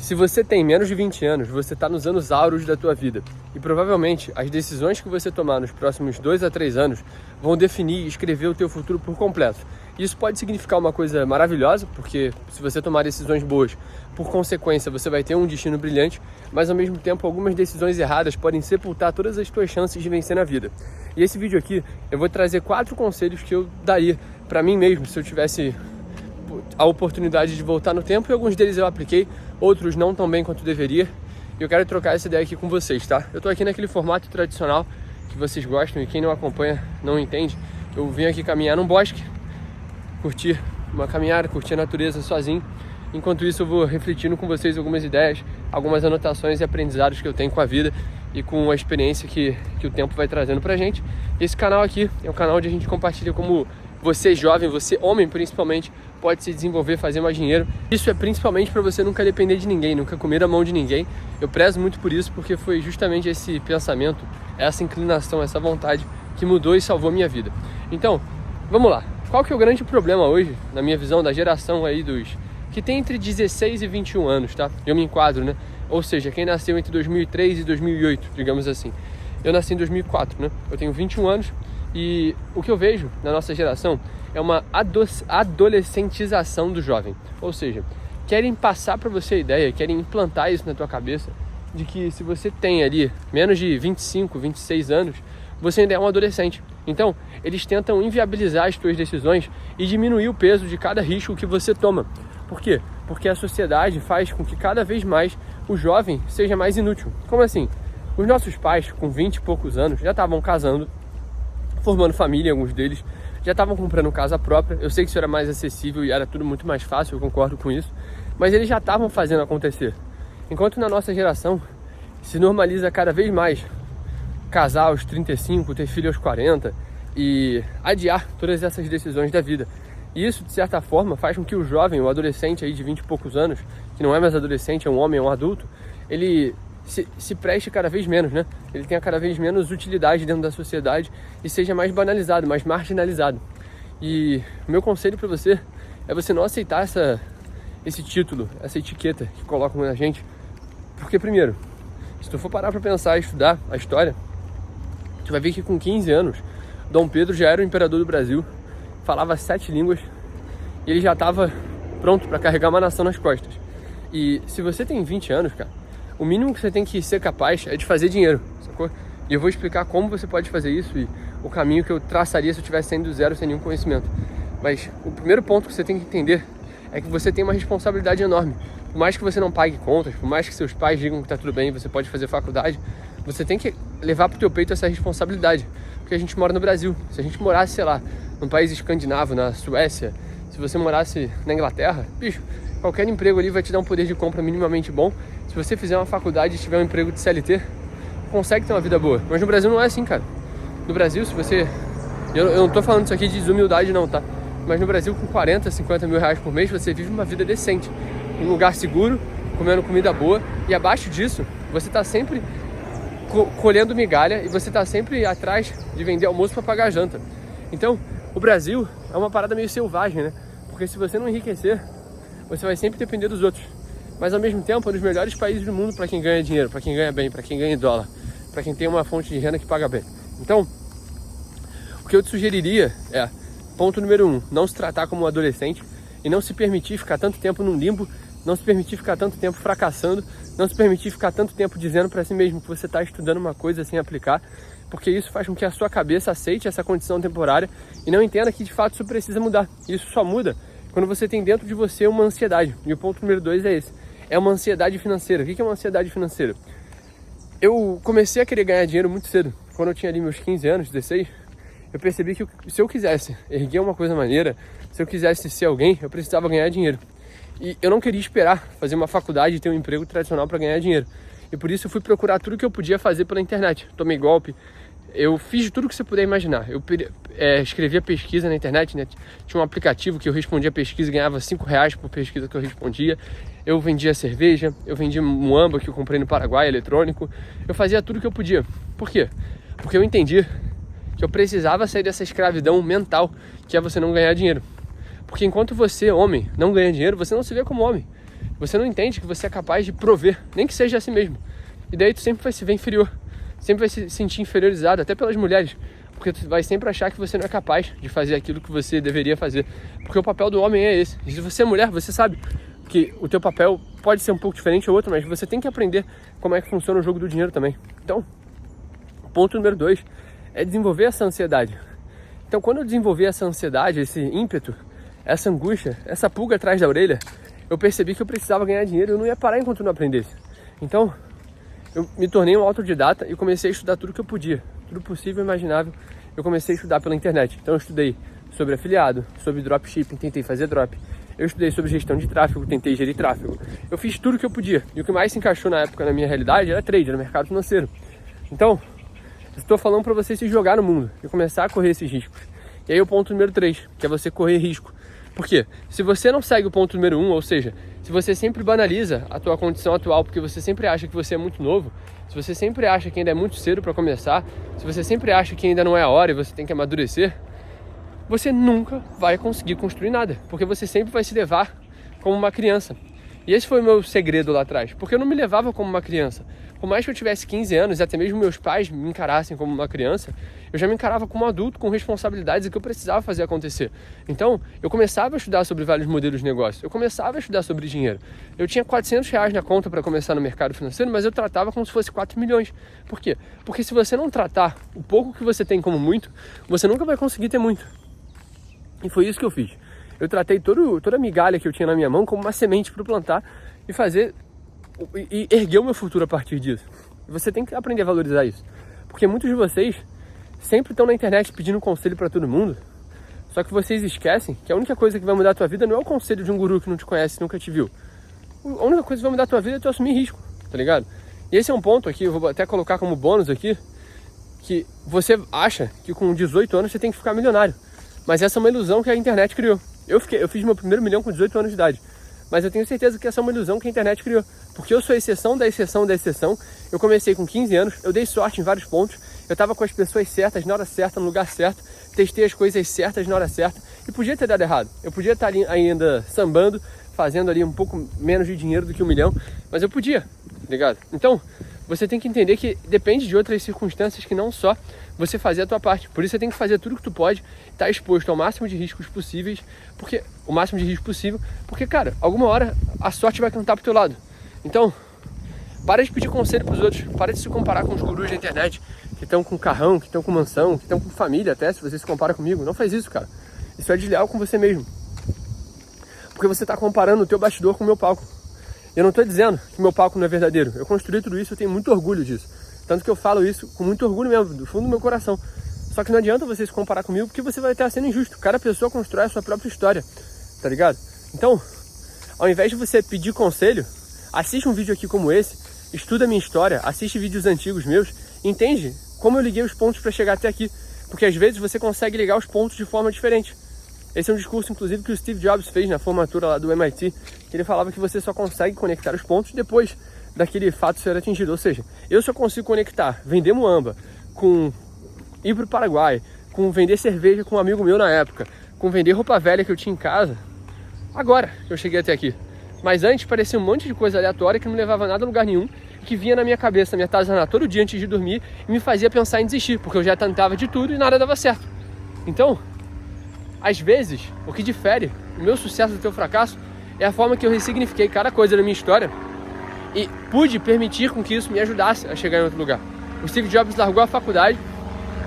Se você tem menos de 20 anos, você está nos anos áureos da tua vida. E provavelmente as decisões que você tomar nos próximos 2 a 3 anos vão definir e escrever o teu futuro por completo. Isso pode significar uma coisa maravilhosa, porque se você tomar decisões boas, por consequência você vai ter um destino brilhante, mas ao mesmo tempo algumas decisões erradas podem sepultar todas as tuas chances de vencer na vida. E esse vídeo aqui eu vou trazer 4 conselhos que eu daria para mim mesmo se eu tivesse a oportunidade de voltar no tempo, e alguns deles eu apliquei, outros não tão bem quanto deveria, e eu quero trocar essa ideia aqui com vocês, tá? Eu tô aqui naquele formato tradicional que vocês gostam, e quem não acompanha não entende. Eu vim aqui caminhar num bosque, curtir uma caminhada, curtir a natureza sozinho. Enquanto isso eu vou refletindo com vocês algumas ideias, algumas anotações e aprendizados que eu tenho com a vida e com a experiência que o tempo vai trazendo pra gente. Esse canal aqui é um canal onde a gente compartilha como você jovem, você homem principalmente, pode se desenvolver, fazer mais dinheiro. Isso é principalmente para você nunca depender de ninguém, nunca comer a mão de ninguém. Eu prezo muito por isso, porque foi justamente esse pensamento, essa inclinação, essa vontade que mudou e salvou a minha vida. Então, vamos lá. Qual que é o grande problema hoje, na minha visão, da geração aí dos que tem entre 16 e 21 anos, tá? Eu me enquadro, né? Ou seja, quem nasceu entre 2003 e 2008, digamos assim. Eu nasci em 2004, né? Eu tenho 21 anos. E o que eu vejo na nossa geração é uma adolescentização do jovem. Ou seja, querem passar para você a ideia, querem implantar isso na tua cabeça, de que se você tem ali menos de 25, 26 anos, você ainda é um adolescente. Então, eles tentam inviabilizar as tuas decisões e diminuir o peso de cada risco que você toma. Por quê? Porque a sociedade faz com que cada vez mais o jovem seja mais inútil. Como assim? Os nossos pais, com 20 e poucos anos, já estavam casando, formando família, alguns deles já estavam comprando casa própria. Eu sei que isso era mais acessível e era tudo muito mais fácil, eu concordo com isso, mas eles já estavam fazendo acontecer. Enquanto na nossa geração se normaliza cada vez mais casar aos 35, ter filho aos 40 e adiar todas essas decisões da vida. E isso, de certa forma, faz com que o jovem, o adolescente aí de 20 e poucos anos, que não é mais adolescente, é um homem, é um adulto, ele se preste cada vez menos, né? Ele tenha cada vez menos utilidade dentro da sociedade e seja mais banalizado, mais marginalizado. E o meu conselho para você é você não aceitar esse título, essa etiqueta que colocam na gente. Porque, primeiro, se tu for parar para pensar e estudar a história, tu vai ver que com 15 anos, Dom Pedro já era o imperador do Brasil, falava 7 línguas e ele já estava pronto para carregar uma nação nas costas. E se você tem 20 anos, cara, o mínimo que você tem que ser capaz é de fazer dinheiro, sacou? E eu vou explicar como você pode fazer isso e o caminho que eu traçaria se eu estivesse saindo do zero sem nenhum conhecimento. Mas o primeiro ponto que você tem que entender é que você tem uma responsabilidade enorme. Por mais que você não pague contas, por mais que seus pais digam que tá tudo bem, você pode fazer faculdade, você tem que levar pro teu peito essa responsabilidade. Porque a gente mora no Brasil. Se a gente morasse, sei lá, num país escandinavo, na Suécia, se você morasse na Inglaterra, bicho, qualquer emprego ali vai te dar um poder de compra minimamente bom. Se você fizer uma faculdade e tiver um emprego de CLT, consegue ter uma vida boa. Mas no Brasil não é assim, cara. No Brasil, se você... Eu não tô falando isso aqui de desumildade não, tá? Mas no Brasil, com 40, 50 mil reais por mês, você vive uma vida decente. Um lugar seguro, comendo comida boa. E abaixo disso, você tá sempre colhendo migalha e você tá sempre atrás de vender almoço para pagar a janta. Então, o Brasil é uma parada meio selvagem, né? Porque se você não enriquecer, você vai sempre depender dos outros. Mas ao mesmo tempo é um dos melhores países do mundo para quem ganha dinheiro, para quem ganha bem, para quem ganha dólar, para quem tem uma fonte de renda que paga bem. Então, o que eu te sugeriria é, ponto número 1, não se tratar como um adolescente e não se permitir ficar tanto tempo num limbo, não se permitir ficar tanto tempo fracassando, não se permitir ficar tanto tempo dizendo para si mesmo que você está estudando uma coisa sem aplicar, porque isso faz com que a sua cabeça aceite essa condição temporária e não entenda que de fato isso precisa mudar. Isso só muda quando você tem dentro de você uma ansiedade. E o ponto número 2 é esse. É uma ansiedade financeira. O que é uma ansiedade financeira? Eu comecei a querer ganhar dinheiro muito cedo. Quando eu tinha ali meus 15 anos, 16, eu percebi que se eu quisesse erguer uma coisa maneira, se eu quisesse ser alguém, eu precisava ganhar dinheiro. E eu não queria esperar fazer uma faculdade e ter um emprego tradicional para ganhar dinheiro. E por isso eu fui procurar tudo que eu podia fazer pela internet. Tomei golpe, eu fiz tudo que você puder imaginar. Eu escrevia pesquisa na internet, né? Tinha um aplicativo que eu respondia a pesquisa e ganhava R$5 por pesquisa que eu respondia. Eu vendia cerveja, eu vendia muamba que eu comprei no Paraguai, eletrônico. Eu fazia tudo que eu podia. Por quê? Porque eu entendi que eu precisava sair dessa escravidão mental que é você não ganhar dinheiro. Porque enquanto você, homem, não ganha dinheiro, você não se vê como homem. Você não entende que você é capaz de prover, nem que seja a si mesmo. E daí tu sempre vai se ver inferior, sempre vai se sentir inferiorizado, até pelas mulheres, porque tu vai sempre achar que você não é capaz de fazer aquilo que você deveria fazer, porque o papel do homem é esse. E se você é mulher, você sabe que o teu papel pode ser um pouco diferente ou outro, mas você tem que aprender como é que funciona o jogo do dinheiro também. Então, ponto número 2 é desenvolver essa ansiedade. Então, quando eu desenvolvi essa ansiedade, esse ímpeto, essa angústia, essa pulga atrás da orelha, eu percebi que eu precisava ganhar dinheiro e eu não ia parar enquanto eu não aprendesse. Então, eu me tornei um autodidata e comecei a estudar tudo que eu podia, tudo possível e imaginável. Eu comecei a estudar pela internet. Então, eu estudei sobre afiliado, sobre dropshipping, tentei fazer drop. Eu estudei sobre gestão de tráfego, tentei gerir tráfego. Eu fiz tudo que eu podia. E o que mais se encaixou na época na minha realidade era trade, era mercado financeiro. Então, eu estou falando para você se jogar no mundo e começar a correr esses riscos. E aí o ponto número 3, que é você correr risco. Por quê? Se você não segue o ponto número 1, ou seja, se você sempre banaliza a tua condição atual porque você sempre acha que você é muito novo, se você sempre acha que ainda é muito cedo para começar, se você sempre acha que ainda não é a hora e você tem que amadurecer, você nunca vai conseguir construir nada, porque você sempre vai se levar como uma criança. E esse foi o meu segredo lá atrás, porque eu não me levava como uma criança. Por mais que eu tivesse 15 anos e até mesmo meus pais me encarassem como uma criança, eu já me encarava como um adulto com responsabilidades e que eu precisava fazer acontecer. Então, eu começava a estudar sobre vários modelos de negócio, eu começava a estudar sobre dinheiro. Eu tinha R$400 na conta para começar no mercado financeiro, mas eu tratava como se fosse 4 milhões. Por quê? Porque se você não tratar o pouco que você tem como muito, você nunca vai conseguir ter muito. E foi isso que eu fiz. Eu tratei toda a migalha que eu tinha na minha mão como uma semente para plantar e fazer e erguer o meu futuro a partir disso. E você tem que aprender a valorizar isso. Porque muitos de vocês sempre estão na internet pedindo conselho para todo mundo, só que vocês esquecem que a única coisa que vai mudar a tua vida não é o conselho de um guru que não te conhece, nunca te viu. A única coisa que vai mudar a tua vida é tu assumir risco, tá ligado? E esse é um ponto aqui, eu vou até colocar como bônus aqui, que você acha que com 18 anos você tem que ficar milionário. Mas essa é uma ilusão que a internet criou. Eu fiz meu primeiro milhão com 18 anos de idade. Mas eu tenho certeza que essa é uma ilusão que a internet criou. Porque eu sou a exceção da exceção da exceção. Eu comecei com 15 anos, eu dei sorte em vários pontos. Eu estava com as pessoas certas, na hora certa, no lugar certo. Testei as coisas certas na hora certa. E podia ter dado errado. Eu podia estar ali ainda sambando, fazendo ali um pouco menos de dinheiro do que 1 milhão. Mas eu podia, ligado? Então, você tem que entender que depende de outras circunstâncias que não só você fazer a tua parte. Por isso você tem que fazer tudo que tu pode, estar exposto ao máximo de riscos possíveis, porque o máximo de risco possível, porque, cara, alguma hora a sorte vai cantar pro teu lado. Então, para de pedir conselho pros outros, para de se comparar com os gurus da internet, que estão com carrão, que estão com mansão, que estão com família até, se você se compara comigo. Não faz isso, cara. Isso é desleal com você mesmo. Porque você está comparando o teu bastidor com o meu palco. Eu não estou dizendo que meu palco não é verdadeiro. Eu construí tudo isso, eu tenho muito orgulho disso. Tanto que eu falo isso com muito orgulho mesmo, do fundo do meu coração. Só que não adianta você se comparar comigo, porque você vai estar sendo injusto. Cada pessoa constrói a sua própria história, tá ligado? Então, ao invés de você pedir conselho, assiste um vídeo aqui como esse, estuda a minha história, assiste vídeos antigos meus, entende como eu liguei os pontos para chegar até aqui. Porque às vezes você consegue ligar os pontos de forma diferente. Esse é um discurso, inclusive, que o Steve Jobs fez na formatura lá do MIT, que ele falava que você só consegue conectar os pontos depois daquele fato ser atingido. Ou seja, eu só consigo conectar vender muamba com ir para o Paraguai, com vender cerveja com um amigo meu na época, com vender roupa velha que eu tinha em casa, agora que eu cheguei até aqui. Mas antes parecia um monte de coisa aleatória que não me levava a nada a lugar nenhum, que vinha na minha cabeça, me atazanar todo dia antes de dormir e me fazia pensar em desistir, porque eu já tentava de tudo e nada dava certo. Então, às vezes, o que difere o meu sucesso do teu fracasso é a forma que eu ressignifiquei cada coisa da minha história e pude permitir com que isso me ajudasse a chegar em outro lugar. O Steve Jobs largou a faculdade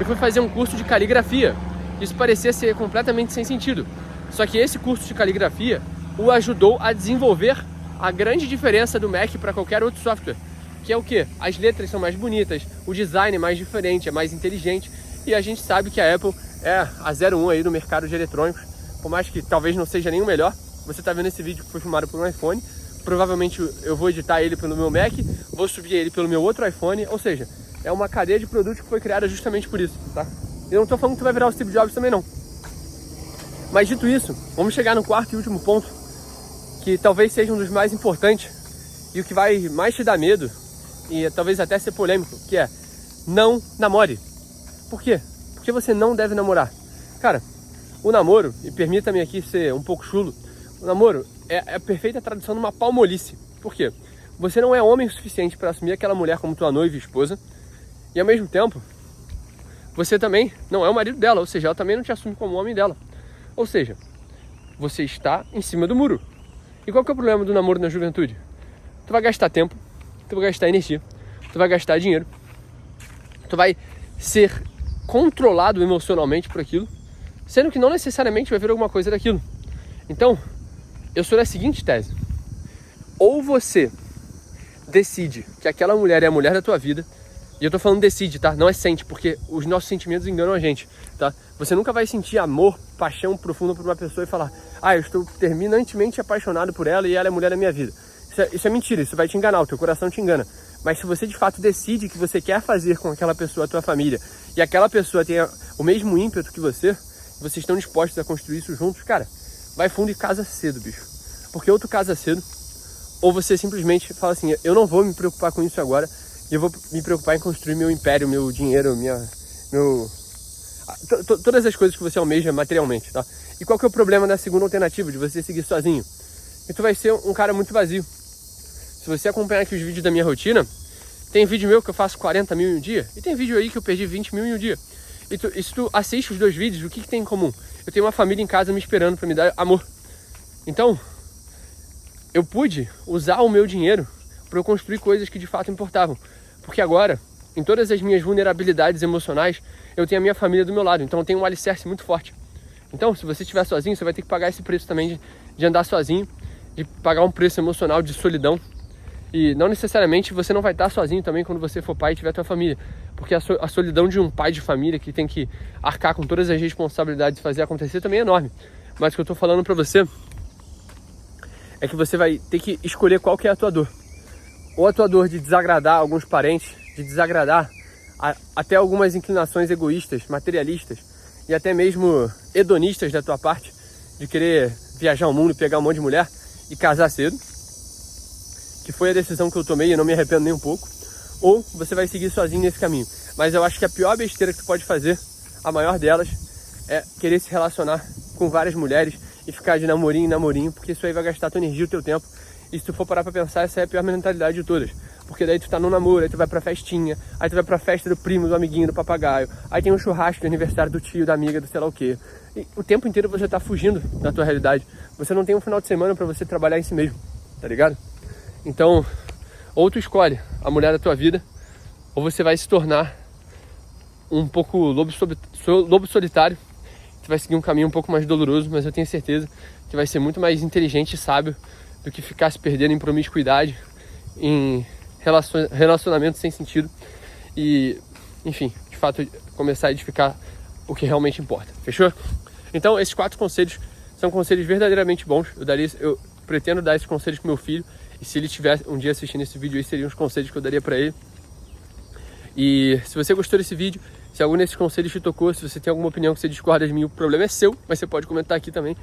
e foi fazer um curso de caligrafia. Isso parecia ser completamente sem sentido. Só que esse curso de caligrafia o ajudou a desenvolver a grande diferença do Mac para qualquer outro software. Que é o quê? As letras são mais bonitas, o design é mais diferente, é mais inteligente. E a gente sabe que a Apple é a 01 aí no mercado de eletrônicos. Por mais que talvez não seja nem o melhor. Você está vendo esse vídeo que foi filmado por um iPhone. Provavelmente eu vou editar ele pelo meu Mac, vou subir ele pelo meu outro iPhone. Ou seja, é uma cadeia de produtos que foi criada justamente por isso, tá? Eu não estou falando que tu vai virar o Steve Jobs também não. Mas dito isso, vamos chegar no quarto e último ponto, que talvez seja um dos mais importantes e o que vai mais te dar medo e talvez até ser polêmico, que é não namore. Por quê? Porque você não deve namorar. Cara, o namoro, e permita-me aqui ser um pouco chulo, o namoro é a perfeita tradução de uma palmolice. Por quê? Você não é homem o suficiente para assumir aquela mulher como tua noiva e esposa, e ao mesmo tempo, você também não é o marido dela, ou seja, ela também não te assume como homem dela. Ou seja, você está em cima do muro. E qual que é o problema do namoro na juventude? Tu vai gastar tempo, tu vai gastar energia, tu vai gastar dinheiro, tu vai ser controlado emocionalmente por aquilo, sendo que não necessariamente vai vir alguma coisa daquilo. Então, eu sou da seguinte tese: ou você decide que aquela mulher é a mulher da tua vida, e eu tô falando decide, tá? Não é sente, porque os nossos sentimentos enganam a gente, tá? Você nunca vai sentir amor, paixão profunda por uma pessoa e falar: ah, eu estou terminantemente apaixonado por ela e ela é a mulher da minha vida. Isso é mentira, isso vai te enganar, o teu coração te engana. Mas se você de fato decide que você quer fazer com aquela pessoa a tua família, e aquela pessoa tenha o mesmo ímpeto que vocês estão dispostos a construir isso juntos, cara, vai fundo e casa cedo, bicho. Porque ou tu casa cedo, ou você simplesmente fala assim: eu não vou me preocupar com isso agora, e eu vou me preocupar em construir meu império, meu dinheiro, todas as coisas que você almeja materialmente, tá? E qual que é o problema da segunda alternativa, de você seguir sozinho? Que tu vai ser um cara muito vazio. Se você acompanhar aqui os vídeos da minha rotina, tem vídeo meu que eu faço 40 mil em um dia, e tem vídeo aí que eu perdi 20 mil em um dia. E se tu assiste os dois vídeos, o que tem em comum? Eu tenho uma família em casa me esperando para me dar amor. Então, eu pude usar o meu dinheiro para eu construir coisas que de fato importavam. Porque agora, em todas as minhas vulnerabilidades emocionais, eu tenho a minha família do meu lado. Então eu tenho um alicerce muito forte. Então, se você estiver sozinho, você vai ter que pagar esse preço também de andar sozinho, de pagar um preço emocional de solidão. E não necessariamente você não vai estar sozinho também quando você for pai e tiver tua família. Porque a solidão de um pai de família que tem que arcar com todas as responsabilidades e fazer acontecer também é enorme. Mas o que eu tô falando pra você é que você vai ter que escolher qual que é a tua dor. Ou a tua dor de desagradar alguns parentes, de desagradar até algumas inclinações egoístas, materialistas e até mesmo hedonistas da tua parte, de querer viajar o mundo, pegar um monte de mulher e casar cedo, que foi a decisão que eu tomei e eu não me arrependo nem um pouco. Ou você vai seguir sozinho nesse caminho. Mas eu acho que a pior besteira que tu pode fazer, a maior delas, é querer se relacionar com várias mulheres e ficar de namorinho em namorinho, porque isso aí vai gastar tua energia e o teu tempo. E se tu for parar pra pensar, essa é a pior mentalidade de todas. Porque daí tu tá no namoro, aí tu vai pra festinha, aí tu vai pra festa do primo, do amiguinho, do papagaio, aí tem um churrasco de aniversário do tio, da amiga, do sei lá o quê. E o tempo inteiro você tá fugindo da tua realidade. Você não tem um final de semana pra você trabalhar em si mesmo, tá ligado? Então, ou tu escolhe a mulher da tua vida, ou você vai se tornar um pouco lobo solitário. Tu vai seguir um caminho um pouco mais doloroso, mas eu tenho certeza que vai ser muito mais inteligente e sábio do que ficar se perdendo em promiscuidade, em relacionamentos sem sentido e, enfim, de fato, começar a edificar o que realmente importa. Fechou? Então, esses 4 conselhos são conselhos verdadeiramente bons. Eu pretendo dar esses conselhos pro meu filho, e se ele estiver um dia assistindo esse vídeo aí, seriam os conselhos que eu daria para ele. E se você gostou desse vídeo, se algum desses conselhos te tocou, se você tem alguma opinião que você discorda de mim, o problema é seu, mas você pode comentar aqui também.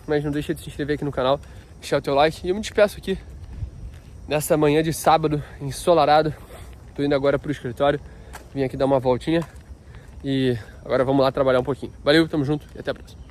Mas não deixa de se inscrever aqui no canal, deixar o teu like. E eu me despeço aqui nessa manhã de sábado, ensolarado. Tô indo agora pro escritório, vim aqui dar uma voltinha e agora vamos lá trabalhar um pouquinho. Valeu, tamo junto e até a próxima.